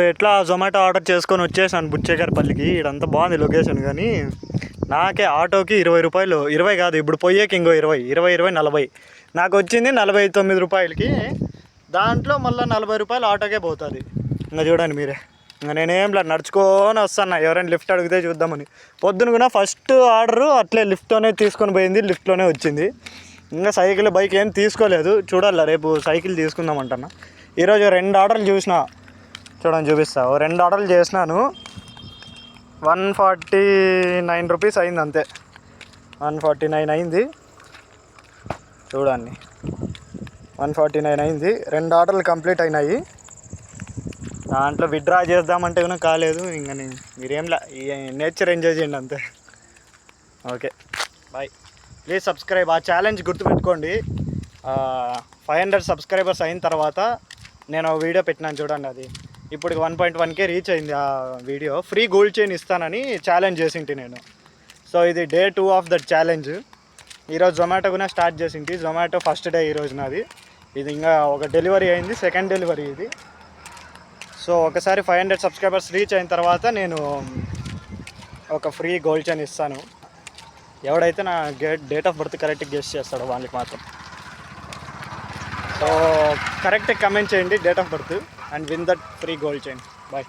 ఎట్లా జొమాటో ఆర్డర్ చేసుకొని వచ్చేసాను బుచ్చేకరపల్లికి. ఇదంతా బాగుంది లొకేషన్, కానీ నాకే ఆటోకి 20 రూపాయలు, 20 కాదు ఇప్పుడు పోయేకి ఇంకో 20 40 నాకు వచ్చింది 49 రూపాయలకి. దాంట్లో మళ్ళీ 40 రూపాయలు ఆటోకే పోతుంది. ఇంకా చూడండి మీరే. ఇంకా నేనేం లేదు, నడుచుకొని వస్తాను. ఎవరైనా లిఫ్ట్ అడిగితే చూద్దామని. పొద్దున కూడా ఫస్ట్ ఆర్డరు అట్లే లిఫ్ట్లోనే తీసుకొని పోయింది, లిఫ్ట్లోనే వచ్చింది. ఇంకా సైకిల్ బైక్ ఏం తీసుకోలేదు, చూడాలి రేపు సైకిల్ తీసుకుందామంటున్నా. ఈరోజు 2 ఆర్డర్లు చూసిన, చూడండి చూపిస్తా. 2 ఆర్డర్లు చేసినాను, 149 రూపీస్ అయింది అంతే. 149 అయింది చూడండి, 149 అయింది. 2 ఆర్డర్లు కంప్లీట్ అయినాయి. దాంట్లో విత్డ్రా చేద్దామంటే కూడా కాలేదు. ఇంకా మీరేంలా నేచర్ ఎంజాయ్ చేయండి అంతే. Okay bye. Please subscribe. ఆ ఛాలెంజ్ గుర్తుపెట్టుకోండి. 500 సబ్స్క్రైబర్స్ అయిన తర్వాత నేను వీడియో పెట్టినాను చూడండి, అది ఇప్పుడు 1.1K రీచ్ అయింది. ఆ వీడియో ఫ్రీ గోల్డ్ చైన్ ఇస్తానని ఛాలెంజ్ చేసింటి నేను. సో ఇది డే 2 ఆఫ్ దట్ ఛాలెంజ్. ఈరోజు జొమాటో కూడా స్టార్ట్ చేసింటి. జొమాటో ఫస్ట్ డే ఈరోజు నాది. ఇది ఇంకా ఒక డెలివరీ అయింది, సెకండ్ డెలివరీ ఇది. సో ఒకసారి 500 సబ్స్క్రైబర్స్ రీచ్ అయిన తర్వాత నేను ఒక ఫ్రీ గోల్డ్ చైన్ ఇస్తాను. ఎవడైతే నా డేట్ ఆఫ్ బర్త్ కరెక్ట్గా గెస్ చేస్తాడో వాళ్ళకి మాత్రం. సో కరెక్ట్గా కమెంట్ చేయండి date of birth and win that free gold chain. Bye.